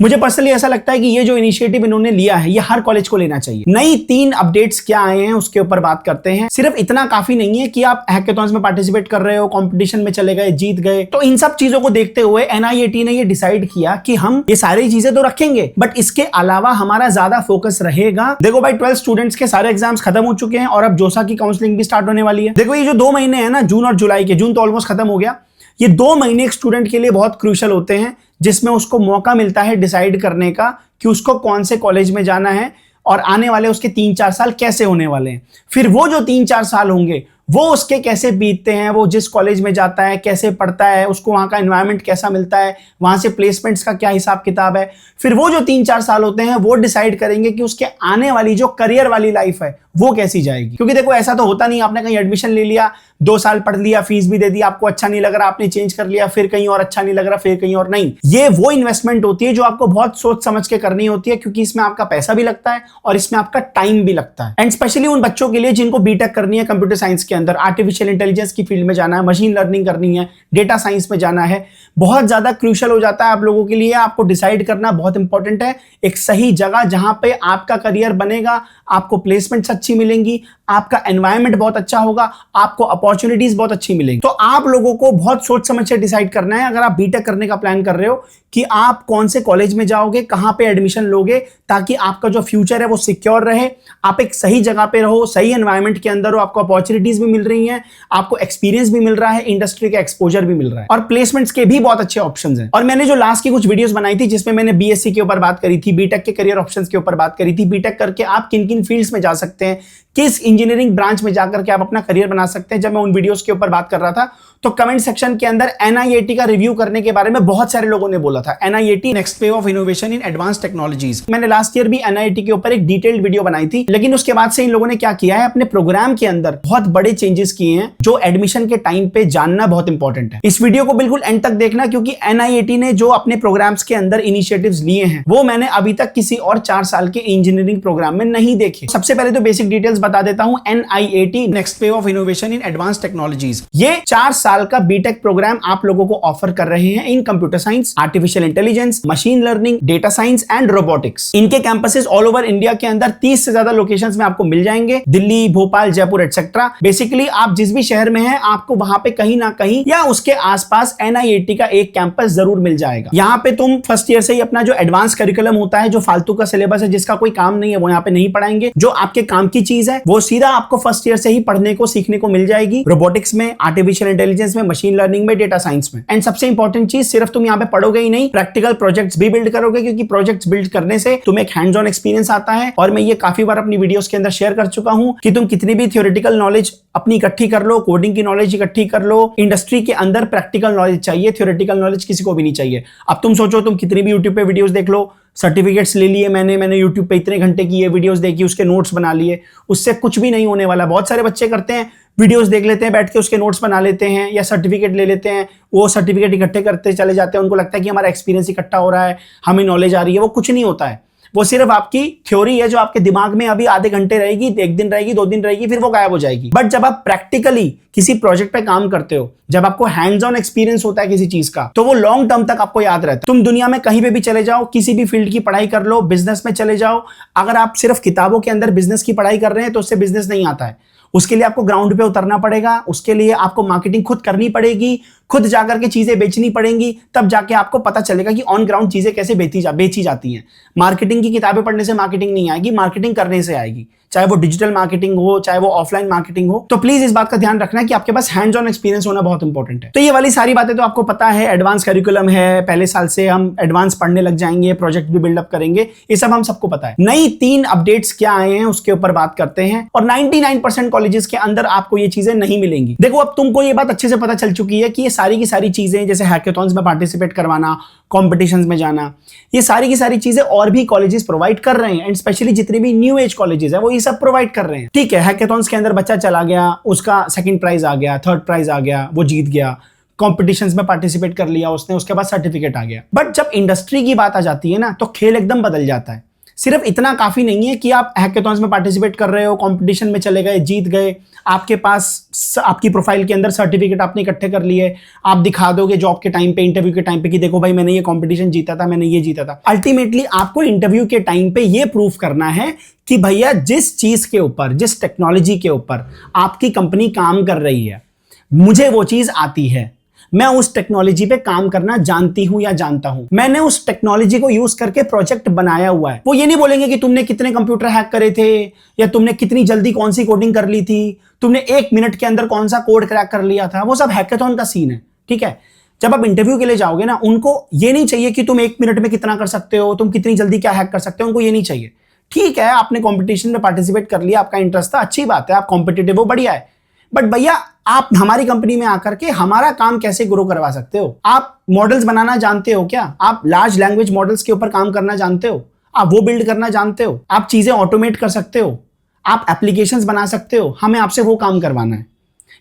मुझे पर्सनली ऐसा लगता है कि ये जो इनिशिएटिव इन्होंने लिया है ये हर कॉलेज को लेना चाहिए। नई 3 अपडेट्स क्या आए हैं उसके ऊपर बात करते हैं। सिर्फ इतना काफी नहीं है कि आप हैकेथॉन्स में पार्टिसिपेट कर रहे हो, कंपटीशन में चले गए, जीत गए। तो इन सब चीजों को देखते हुए एनआईएटी ने ये डिसाइड किया कि हम ये सारी चीजें तो रखेंगे बट इसके अलावा हमारा ज्यादा फोकस रहेगा। देखो भाई 12 स्टूडेंट्स के सारे एग्जाम्स खत्म हो चुके हैं और अब जोसा की काउंसलिंग भी स्टार्ट होने वाली है। देखो ये जो 2 महीने हैं ना, जून और जुलाई के, जून तो ऑलमोस्ट खत्म हो गया, ये 2 महीने एक स्टूडेंट के लिए बहुत क्रूशियल होते हैं जिसमें उसको मौका मिलता है डिसाइड करने का कि उसको कौन से कॉलेज में जाना है और आने वाले उसके 3-4 साल कैसे होने वाले हैं। फिर वो जो 3-4 साल होंगे वो उसके कैसे बीतते हैं, वो जिस कॉलेज में जाता है कैसे पढ़ता है, उसको वहाँ का एनवायरनमेंट कैसा मिलता है, वहाँ से प्लेसमेंट्स का क्या हिसाब किताब है। फिर वो जो 3-4 साल होते हैं वो डिसाइड करेंगे कि उसके आने वाली जो करियर वाली लाइफ है वो कैसी जाएगी। क्योंकि देखो ऐसा तो होता नहीं आपने कहीं एडमिशन ले लिया, 2 साल पढ़ लिया, फीस भी दे दी, आपको अच्छा नहीं लग रहा, आपने चेंज कर लिया, फिर कहीं और अच्छा नहीं लग रहा, फिर कहीं और। नहीं, ये वो इन्वेस्टमेंट होती है जो आपको बहुत सोच समझ के करनी होती है, क्योंकि इसमें आपका पैसा भी लगता है और इसमें आपका टाइम भी लगता है। एंड स्पेशली उन बच्चों के लिए जिनको बीटेक करनी है कंप्यूटर साइंस के अंदर, आर्टिफिशियल इंटेलिजेंस की फील्ड में जाना है, मशीन लर्निंग करनी है, डेटा साइंस में जाना है, बहुत ज्यादा क्रूशियल हो जाता है आप लोगों के लिए। आपको डिसाइड करना बहुत इंपॉर्टेंट है एक सही जगह जहां पे आपका करियर बनेगा, आपको प्लेसमेंट्स अच्छी मिलेंगी, आपका एनवायरनमेंट बहुत अच्छा होगा, आपको अपॉर्चुनिटीज बहुत अच्छी मिलेंगी। तो आप लोगों को बहुत सोच समझ से डिसाइड करना है अगर आप बीटेक करने का प्लान कर रहे हो कि आप कौन से कॉलेज में जाओगे, कहां पे एडमिशन लोगे, ताकि आपका जो फ्यूचर है वो सिक्योर रहे, आप एक सही जगह पे रहो, सही एनवायरनमेंट के अंदर हो, आपको अपॉर्चुनिटीज भी मिल रही हैं, आपको एक्सपीरियंस भी मिल रहा है, इंडस्ट्री का एक्सपोजर भी मिल रहा है और प्लेसमेंट्स के भी बहुत अच्छे ऑप्शंस हैं। और मैंने जो लास्ट की कुछ वीडियोस बनाई थी जिसमें मैंने बीएससी के ऊपर बात करी थी, बीटेक के करियर ऑप्शंस के ऊपर बात करी थी, बीटेक करके आप किन किन फील्ड्स में जा सकते हैं, किस इंजीनियरिंग ब्रांच में जाकर के आप अपना करियर बना सकते हैं, जब मैं उन वीडियोस के ऊपर बात कर रहा था तो कमेंट सेक्शन के अंदर एनआईएटी का रिव्यू करने के बारे में बहुत सारे लोगों ने बोला था। NIAT next wave of innovation in advance technologies. मैंने लास्ट ईयर भी एनआईएटी के ऊपर एक डिटेल्ड वीडियो बनाई थी, लेकिन उसके बाद से इन लोगों ने क्या किया है, अपने प्रोग्राम के अंदर बहुत बड़े चेंजेस किए हैं जो एडमिशन के टाइम पे जानना बहुत इंपॉर्टेंट है। इस वीडियो को बिल्कुल एंड तक देखना, क्योंकि एनआईएटी ने जो अपने प्रोग्राम्स के अंदर इनिशिएटिव्स लिए हैं वो मैंने अभी तक किसी और 4 साल के इंजीनियरिंग प्रोग्राम में नहीं देखे। सबसे पहले तो बेसिक डिटेल्स बता देता हूं। NIAT next wave of innovation in advance technologies, ये 4 साल का बीटेक प्रोग्राम आप लोगों को ऑफर कर रहे हैं इन computer science, artificial intelligence, machine learning, data science and robotics. इनके कैंपसेस ऑल ओवर इंडिया के अंदर 30 से ज्यादा लोकेशंस में आपको मिल जाएंगे, दिल्ली, भोपाल, जयपुर एटसेट्रा। बेसिकली आप जिस भी शहर में हैं आपको वहां पे कहीं ना कहीं या उसके आसपास एनआईएटी का एक कैंपस जरूर मिल जाएगा। यहाँ पे तुम फर्स्ट ईयर से ही अपना जो एडवांस करिकुलम होता है, जो फालतू का सिलेबस है जिसका कोई काम नहीं है, वो यहाँ पे नहीं पढ़ाएंगे। जो आपके काम की चीज है वो सीधा आपको फर्स्ट ईयर से ही पढ़ने को सीखने को मिल जाएगी, रोबोटिक्स में, आर्टिफिशियल इंटेलिजेंस में, मशीन लर्निंग में, डेटा साइंस में। एंड सबसे इंपॉर्टेंट चीज, सिर्फ तुम यहाँ पे पढ़ोगे ही नहीं, प्रैक्टिकल प्रोजेक्ट्स भी बिल्ड करोगे, क्योंकि प्रोजेक्ट्स बिल्ड करने से तुम्हें एक हैंड्स ऑन एक्सपीरियंस आता है। और मैं ये काफी बार अपनी वीडियोस के अंदर शेयर कर चुका हूं कि तुम कितनी भी थ्योरेटिकल नॉलेज अपनी इकट्ठी कर लो, कोडिंग की नॉलेज इकट्ठी कर लो, इंडस्ट्री के अंदर प्रैक्टिकल नॉलेज चाहिए, थ्योरेटिकल नॉलेज किसी को भी नहीं चाहिए। अब तुम सोचो, तुम कितनी भी यूट्यूब पे वीडियोस देख लो, सर्टिफिकेट्स ले लिए मैंने यूट्यूब पे इतने घंटे की ये वीडियोस देखी, उसके नोट्स बना लिए, उससे कुछ भी नहीं होने वाला। बहुत सारे बच्चे करते हैं, वीडियोस देख लेते हैं, बैठ के उसके नोट्स बना लेते हैं या सर्टिफिकेट ले लेते हैं, वो सर्टिफिकेट इकट्ठे करते चले जाते हैं, उनको लगता है कि हमारा एक्सपीरियंस इकट्ठा हो रहा है, हमें नॉलेज आ रही है। वो कुछ नहीं होता है, वो सिर्फ आपकी थ्योरी है जो आपके दिमाग में अभी आधे घंटे रहेगी, 1 दिन रहेगी, 2 दिन रहेगी, फिर वो गायब हो जाएगी। बट जब आप प्रैक्टिकली किसी प्रोजेक्ट पे काम करते हो, जब आपको हैंड्स ऑन एक्सपीरियंस होता है किसी चीज का, तो वो लॉन्ग टर्म तक आपको याद रहता है। तुम दुनिया में कहीं पे भी चले जाओ, किसी भी फील्ड की पढ़ाई कर लो, बिजनेस में चले जाओ, अगर आप सिर्फ किताबों के अंदर बिजनेस की पढ़ाई कर रहे हैं तो उससे बिजनेस नहीं आता है। उसके लिए आपको ग्राउंड पे उतरना पड़ेगा, उसके लिए आपको मार्केटिंग खुद करनी पड़ेगी, खुद जाकर के चीजें बेचनी पड़ेंगी, तब जाके आपको पता चलेगा कि ऑन ग्राउंड चीजें कैसे बेची जाती हैं। मार्केटिंग की किताबें पढ़ने से मार्केटिंग नहीं आएगी, मार्केटिंग करने से आएगी, चाहे वो डिजिटल मार्केटिंग हो, चाहे वो ऑफलाइन मार्केटिंग हो। तो प्लीज इस बात का ध्यान रखना कि आपके पास हैंड्स ऑन एक्सपीरियंस होना बहुत इंपॉर्टेंट है। तो ये वाली सारी बातें तो आपको पता है, एडवांस करिकुलम है, पहले साल से हम एडवांस पढ़ने लग जाएंगे, प्रोजेक्ट भी बिल्डअप करेंगे, ये सब हम सबको पता है। नई 3 अपडेट्स क्या आए हैं उसके ऊपर बात करते हैं। और 99% कॉलेजेस के अंदर आपको ये चीजें नहीं मिलेंगी। देखो अब तुमको ये बात अच्छे से पता चल चुकी है कि ये सारी की सारी चीजें, जैसे हैकेथॉन्स में पार्टिसिपेट करवाना, कॉम्पिटिशंस में जाना, ये सारी की सारी चीजें और भी कॉलेजेस प्रोवाइड कर रहे हैं। एंड स्पेशली जितने भी न्यू एज कॉलेजेस है वो ये सब प्रोवाइड कर रहे हैं। ठीक है, हैकेथॉन्स के अंदर बच्चा चला गया, उसका 2nd प्राइज आ गया, 3rd प्राइज आ गया, वो जीत गया, कॉम्पिटिशंस में पार्टिसिपेट कर लिया उसने, उसके बाद सर्टिफिकेट आ गया। बट जब इंडस्ट्री की बात आ जाती है ना, तो खेल एकदम बदल जाता है। सिर्फ इतना काफी नहीं है कि आप हैकेथॉन्स में पार्टिसिपेट कर रहे हो, कंपटीशन में चले गए, जीत गए, आपके पास आपकी प्रोफाइल के अंदर सर्टिफिकेट आपने इकट्ठे कर लिए, आप दिखा दोगे जॉब के टाइम पे, इंटरव्यू के टाइम पे कि देखो भाई मैंने ये कंपटीशन जीता था, मैंने ये जीता था। अल्टीमेटली आपको इंटरव्यू के टाइम पे ये प्रूफ करना है कि भैया जिस चीज के ऊपर, जिस टेक्नोलॉजी के ऊपर आपकी कंपनी काम कर रही है, मुझे वो चीज आती है, मैं उस टेक्नोलॉजी पे काम करना जानती हूं या जानता हूं, मैंने उस टेक्नोलॉजी को यूज करके प्रोजेक्ट बनाया हुआ है। वो ये नहीं बोलेंगे कि तुमने कितने कंप्यूटर हैक करे थे, या तुमने कितनी जल्दी कौन सी कोडिंग कर ली थी, तुमने 1 मिनट के अंदर कौन सा कोड क्रैक कर लिया था। वो सब हैकेथॉन का सीन है, ठीक है। जब आप इंटरव्यू के लिए जाओगे ना, उनको ये नहीं चाहिए कि तुम 1 मिनट में कितना कर सकते हो, तुम कितनी जल्दी क्या हैक कर सकते हो, उनको ये नहीं चाहिए। ठीक है, आपने कॉम्पिटिशन में पार्टिसिपेट कर लिया, आपका इंटरेस्ट था, अच्छी बात है, आप कॉम्पिटिटिव हो, बढ़िया है, बट भैया आप हमारी कंपनी में आकर के हमारा काम कैसे ग्रो करवा सकते हो? आप मॉडल्स बनाना जानते हो क्या? आप लार्ज लैंग्वेज मॉडल्स के ऊपर काम करना जानते हो? आप वो बिल्ड करना जानते हो? आप चीजें ऑटोमेट कर सकते हो? आप एप्लीकेशंस बना सकते हो? हमें आपसे वो काम करवाना है।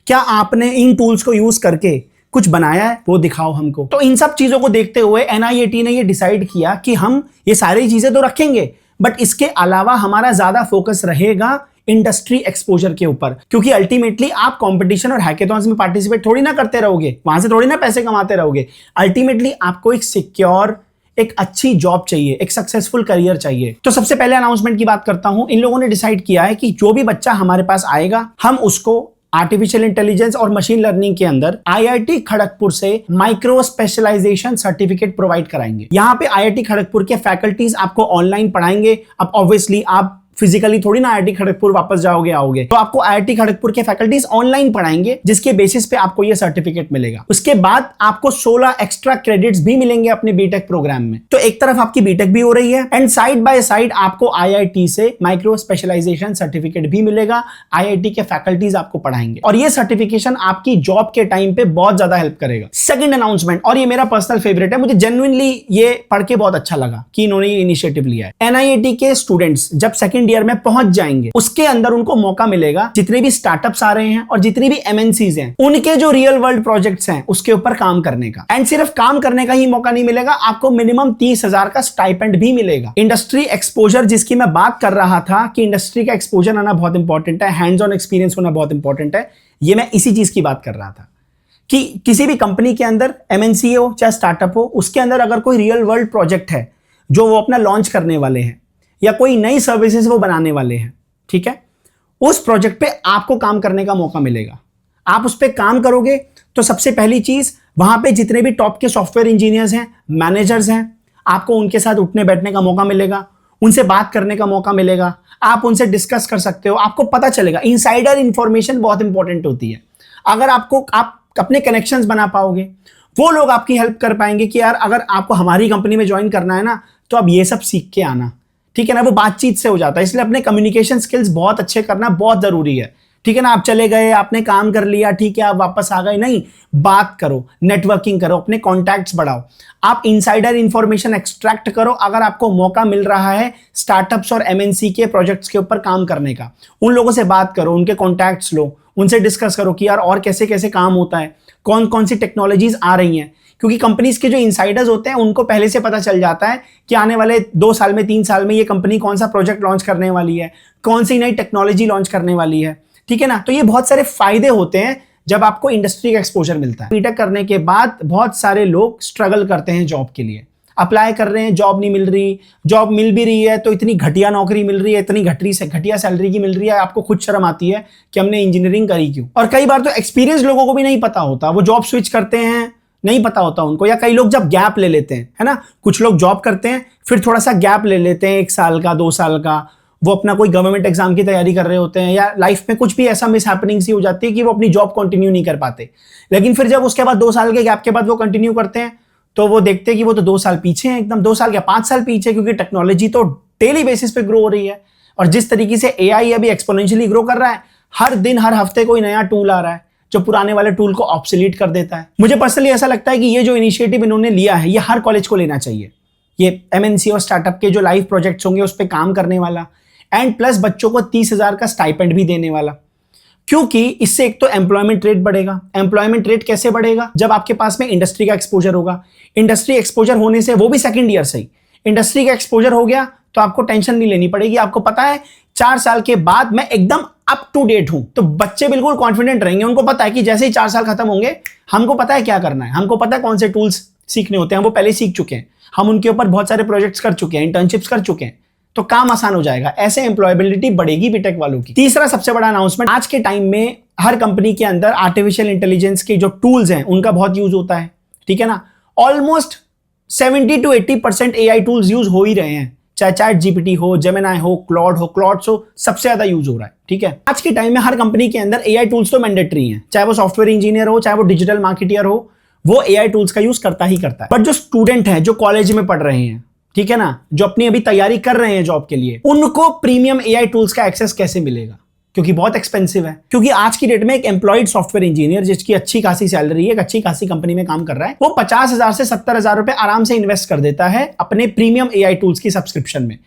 क्या आपने इन टूल्स को यूज करके कुछ बनाया है? वो दिखाओ हमको। तो इन सब चीजों को देखते हुए NIAT ने ये डिसाइड किया कि हम ये सारी चीजें तो रखेंगे, बट इसके अलावा हमारा ज्यादा फोकस रहेगा इंडस्ट्री एक्सपोजर के ऊपर, क्योंकि अल्टीमेटली आप कंपटीशन और हैकेथॉन्स में पार्टिसिपेट थोड़ी ना करते रहोगे, वहां से थोड़ी ना पैसे कमाते रहोगे। अल्टीमेटली आपको एक सिक्योर, एक अच्छी जॉब चाहिए, एक सक्सेसफुल करियर चाहिए। तो सबसे पहले अनाउंसमेंट की बात करता हूं। इन लोगों ने डिसाइड किया है कि जो भी बच्चा हमारे पास आएगा, हम उसको आर्टिफिशियल इंटेलिजेंस और मशीन लर्निंग के अंदर IIT खड़गपुर से माइक्रो स्पेशलाइजेशन सर्टिफिकेट प्रोवाइड कराएंगे। यहाँ पे IIT खड़गपुर के फैकल्टीज आपको ऑनलाइन पढ़ाएंगे। अब ऑब्वियसली आप फिजिकली थोड़ी ना IIT खड़गपुर वापस जाओगे आओगे, तो आपको IIT खड़गपुर के फैकल्टीज ऑनलाइन पढ़ाएंगे, जिसके बेसिस पे आपको ये सर्टिफिकेट मिलेगा। उसके बाद आपको 16 एक्स्ट्रा क्रेडिट्स भी मिलेंगे अपने बीटेक प्रोग्राम में। तो एक तरफ आपकी बीटेक भी हो रही है, एंड साइड बाय साइड आपको IIT से माइक्रो स्पेशलाइजेशन सर्टिफिकेट भी मिलेगा। IIT के फैकल्टीज आपको पढ़ाएंगे, और ये सर्टिफिकेशन आपकी जॉब के टाइम पे बहुत ज्यादा हेल्प करेगा। सेकंड अनाउंसमेंट, और ये मेरा पर्सनल फेवरेट है, मुझे जेन्युइनली ये पढ़ के बहुत अच्छा लगा कि इन्होंने ये इनिशिएटिव लिया है। NIAT के स्टूडेंट्स जब सेकंड ईयर में पहुंच जाएंगे, उसके अंदर उनको मौका मिलेगा, जितने भी स्टार्टअप्स आ रहे हैं और जितनी भी MNCs हैं, उनके जो रियल वर्ल्ड प्रोजेक्ट्स हैं उसके ऊपर काम करने का। एंड सिर्फ काम करने का ही मौका नहीं मिलेगा, आपको मिनिमम 30,000 का स्टाइपेंड भी मिलेगा। इंडस्ट्री एक्सपोजर जिसकी मैं बात कर रहा था कि इंडस्ट्री का एक्सपोजर आना बहुत इंपॉर्टेंट है, हैंड्स ऑन एक्सपीरियंस होना बहुत इंपॉर्टेंट है, ये मैं इसी चीज की बात कर रहा था कि किसी भी कंपनी के अंदर, MNC हो चाहे स्टार्टअप हो, उसके अंदर अगर कोई रियल वर्ल्ड प्रोजेक्ट है जो वो अपना लॉन्च करने वाले हैं, या कोई नई सर्विसेज वो बनाने वाले हैं, ठीक है, उस प्रोजेक्ट पे आपको काम करने का मौका मिलेगा। आप उस पे काम करोगे तो सबसे पहली चीज, वहां पे जितने भी टॉप के सॉफ्टवेयर इंजीनियर्स हैं, मैनेजर्स हैं, आपको उनके साथ उठने बैठने का मौका मिलेगा, उनसे बात करने का मौका मिलेगा, आप उनसे डिस्कस कर सकते हो, आपको पता चलेगा। इनसाइडर इंफॉर्मेशन बहुत इंपॉर्टेंट होती है। अगर आप अपने कनेक्शंस बना पाओगे, वो लोग आपकी हेल्प कर पाएंगे कि यार अगर आपको हमारी कंपनी में ज्वाइन करना है ना, तो आप ये सब सीख के आना, ठीक है ना। वो बातचीत से हो जाता है, इसलिए अपने कम्युनिकेशन स्किल्स बहुत अच्छे करना बहुत जरूरी है, ठीक है ना। आप चले गए, आपने काम कर लिया, ठीक है, आप वापस आ गए, नहीं, बात करो, नेटवर्किंग करो, अपने कॉन्टैक्ट्स बढ़ाओ, आप इनसाइडर इंफॉर्मेशन एक्सट्रैक्ट करो। अगर आपको मौका मिल रहा है स्टार्टअप्स और MNC के प्रोजेक्ट्स के ऊपर काम करने का, उन लोगों से बात करो, उनके कॉन्टैक्ट्स लो, उनसे डिस्कस करो कि यार और कैसे कैसे काम होता है, कौन कौन सी टेक्नोलॉजीज आ रही हैं, क्योंकि कंपनीज के जो इनसाइडर्स होते हैं उनको पहले से पता चल जाता है कि आने वाले 2 साल में, 3 साल में ये कंपनी कौन सा प्रोजेक्ट लॉन्च करने वाली है, कौन सी नई टेक्नोलॉजी लॉन्च करने वाली है, ठीक है ना। तो ये बहुत सारे फायदे होते हैं जब आपको इंडस्ट्री का एक्सपोजर मिलता है। बीटेक करने के बाद बहुत सारे लोग स्ट्रगल करते हैं जॉब के लिए, अप्लाई कर रहे हैं, जॉब नहीं मिल रही, जॉब मिल भी रही है तो इतनी घटिया नौकरी मिल रही है, इतनी घटिया सैलरी की मिल रही है, आपको खुद शर्म आती है कि हमने इंजीनियरिंग करी क्यों। और कई बार तो एक्सपीरियंस लोगों को भी नहीं पता होता, वो जॉब स्विच करते हैं, नहीं पता होता उनको, या कई लोग जब गैप ले लेते हैं, है ना, कुछ लोग जॉब करते हैं फिर थोड़ा सा गैप ले लेते हैं, 1 साल का, 2 साल का, वो अपना कोई गवर्नमेंट एग्जाम की तैयारी कर रहे होते हैं, या लाइफ में कुछ भी ऐसा मिस हैपनिंग सी हो जाती है कि वो अपनी जॉब कंटिन्यू नहीं कर पाते। लेकिन फिर जब उसके बाद 2 साल के गैप के बाद वो कंटिन्यू करते हैं, तो वो देखते हैं कि वो तो 2 साल पीछे हैं, एकदम 2 साल क्या 5 साल पीछे, क्योंकि टेक्नोलॉजी तो डेली बेसिस पे ग्रो हो रही है। और जिस तरीके से AI अभी एक्सपोनेंशियली ग्रो कर रहा है, हर दिन हर हफ्ते कोई नया टूल आ रहा है जो पुराने वाले टूल को ऑब्सोलीट कर देता है। मुझे पर्सनली ऐसा लगता है कि ये जो इनिशिएटिव इन्होंने लिया है, ये हर कॉलेज को लेना चाहिए। ये MNC और स्टार्टअप के जो लाइव प्रोजेक्ट्स होंगे उस पर काम करने वाला, एंड प्लस बच्चों को 30,000 का स्टाइपेंड भी देने वाला, क्योंकि इससे एक तो एम्प्लॉयमेंट रेट बढ़ेगा। एम्प्लॉयमेंट रेट कैसे बढ़ेगा? जब आपके पास में इंडस्ट्री का एक्सपोजर होगा। इंडस्ट्री एक्सपोजर होने से, वो भी सेकंड ईयर से ही इंडस्ट्री का एक्सपोजर हो गया, तो आपको टेंशन नहीं लेनी पड़ेगी। आपको पता है 4 साल के बाद मैं एकदम अप टू डेट हूं, तो बच्चे बिल्कुल कॉन्फिडेंट रहेंगे। उनको पता है कि जैसे ही 4 साल खत्म होंगे हमको पता है क्या करना है, हमको पता है कौन से टूल्स सीखने होते हैं, वो पहले सीख चुके हैं, हम उनके ऊपर बहुत सारे प्रोजेक्ट्स कर चुके हैं, इंटर्नशिप्स कर चुके हैं, तो काम आसान हो जाएगा। ऐसे एम्प्लॉयबिलिटी बढ़ेगी बीटेक वालों की। तीसरा सबसे बड़ा अनाउंसमेंट, आज के टाइम में हर कंपनी के अंदर आर्टिफिशियल इंटेलिजेंस के जो टूल्स हैं उनका बहुत यूज होता है, ठीक है ना। Almost 70 to 80% AI tools use हो ही रहे हैं, चाहे चैट जीपीटी हो, जेमिनाई हो, क्लॉड्स हो, सबसे ज्यादा यूज हो रहा है, ठीक है। आज के टाइम में हर कंपनी के अंदर एआई टूल्स तो मैंडेटरी हैं, चाहे वो सॉफ्टवेयर इंजीनियर हो, चाहे वो डिजिटल मार्केटियर हो, वो एआई टूल्स का यूज करता ही करता है। बट जो स्टूडेंट है, जो कॉलेज में पढ़ रहे हैं, ठीक है ना, जो अपनी अभी तैयारी कर रहे हैं जॉब के लिए, उनको प्रीमियम एआई टूल्स का एक्सेस कैसे मिलेगा? क्योंकि बहुत एक्सपेंसिव है। क्योंकि आज की डेट में एक एम्प्लॉयड सॉफ्टवेयर इंजीनियर जिसकी अच्छी खासी सैलरी है, एक अच्छी खासी कंपनी में काम कर रहा है, वो 50,000 से 70,000 रुपए आराम से इन्वेस्ट कर देता है अपने प्रीमियम एआई टूल्स की सब्सक्रिप्शन में।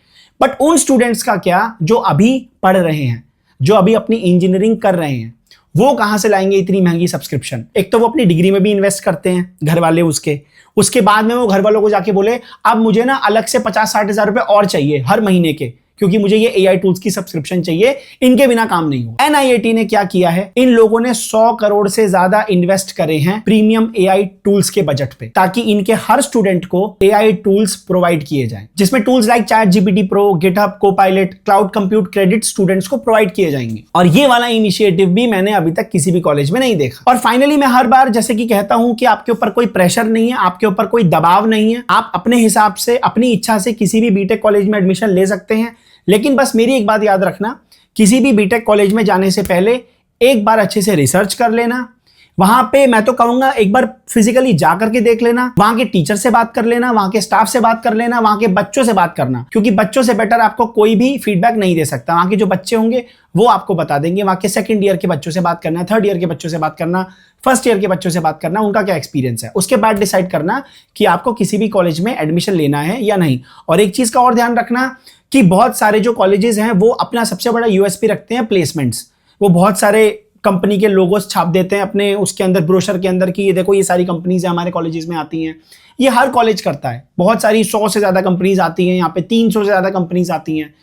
बट उन स्टूडेंट्स का क्या जो अभी पढ़ रहे हैं, जो अभी अपनी इंजीनियरिंग कर रहे हैं, वो कहां से लाएंगे इतनी महंगी सब्सक्रिप्शन? एक तो वो अपनी डिग्री में भी इन्वेस्ट करते हैं घर वाले, उसके बाद में वो घर वालों को जाके बोले अब मुझे ना अलग से 50-60 हजार रुपए और चाहिए हर महीने के, क्योंकि मुझे ये एआई टूल्स की सब्सक्रिप्शन चाहिए, इनके बिना काम नहीं होगा। एनआईएटी ने क्या किया है, इन लोगों ने 100 करोड़ से ज्यादा इन्वेस्ट करे हैं प्रीमियम एआई टूल्स के बजट पे, ताकि इनके हर स्टूडेंट को एआई टूल्स प्रोवाइड किए जाएं, जिसमें tools like chat GPT pro, GitHub, Copilot, cloud compute credit students को प्रोवाइड किए जाएंगे। और ये वाला इनिशिएटिव भी मैंने अभी तक किसी भी कॉलेज में नहीं देखा। और फाइनली मैं हर बार जैसे कि कहता हूं कि आपके ऊपर कोई प्रेशर नहीं है, आपके ऊपर कोई दबाव नहीं है, आप अपने हिसाब से, अपनी इच्छा से किसी भी बीटेक कॉलेज में एडमिशन ले सकते हैं। लेकिन बस मेरी एक बात याद रखना, किसी भी बीटेक कॉलेज में जाने से पहले एक बार अच्छे से रिसर्च कर लेना। वहां पे मैं तो कहूंगा एक बार फिजिकली जा करके देख लेना, वहां के टीचर से बात कर लेना, वहां के स्टाफ से बात कर लेना, वहां के बच्चों से बात करना, क्योंकि बच्चों से बेटर आपको कोई भी फीडबैक नहीं दे सकता। वहां के जो बच्चे होंगे वो आपको बता देंगे। वहां के सेकंड ईयर के बच्चों से बात करना, थर्ड ईयर के बच्चों से बात करना, फर्स्ट ईयर के बच्चों से बात करना, उनका क्या एक्सपीरियंस है, उसके बाद डिसाइड करना कि आपको किसी भी कॉलेज में एडमिशन लेना है या नहीं। और एक चीज का और ध्यान रखना कि बहुत सारे जो कॉलेजेस हैं वो अपना सबसे बड़ा यूएसपी रखते हैं प्लेसमेंट्स। वो बहुत सारे कंपनी के लोगोस छाप देते हैं अपने उसके अंदर, ब्रोशर के अंदर, कि ये देखो ये सारी कंपनीज हमारे कॉलेजेस में आती हैं। ये हर कॉलेज करता है, बहुत सारी 100 से ज्यादा कंपनीज आती हैं, यहाँ पे 300 से ज्यादा कंपनीज आती हैं।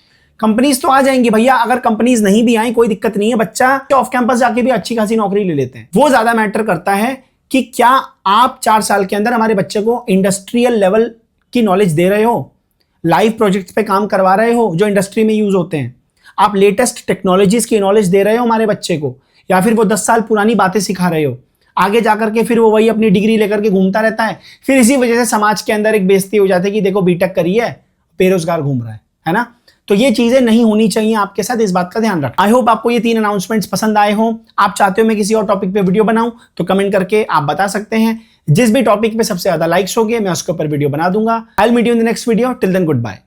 कंपनीज तो आ जाएंगी भैया, अगर कंपनीज नहीं भी आई कोई दिक्कत नहीं है, बच्चा ऑफ कैंपस जाके भी अच्छी खासी नौकरी ले लेते हैं। वो ज्यादा मैटर करता है कि क्या आप 4 साल के अंदर हमारे बच्चे को इंडस्ट्रियल लेवल की नॉलेज दे रहे हो, लाइव प्रोजेक्ट्स पे काम करवा रहे हो जो इंडस्ट्री में यूज होते हैं, आप लेटेस्ट टेक्नोलॉजीज की नॉलेज दे रहे हो हमारे बच्चे को, या फिर वो 10 साल पुरानी बातें सिखा रहे हो। आगे जाकर के फिर वो वही अपनी डिग्री लेकर के घूमता रहता है, फिर इसी वजह से समाज के अंदर एक बेइज्जती हो जाती है कि देखो बीटेक करी है, बेरोजगार घूम रहा है ना। तो ये चीजें नहीं होनी चाहिए आपके साथ, इस बात का ध्यान रखना। आई होप आपको ये 3 अनाउंसमेंट्स पसंद आए हो। आप चाहते हो मैं किसी और टॉपिक पे वीडियो बनाऊं तो कमेंट करके आप बता सकते हैं। जिस भी टॉपिक पे सबसे ज्यादा लाइक्स होंगे मैं उसके ऊपर वीडियो बना दूंगा। I will meet you in the next video. Till then good bye.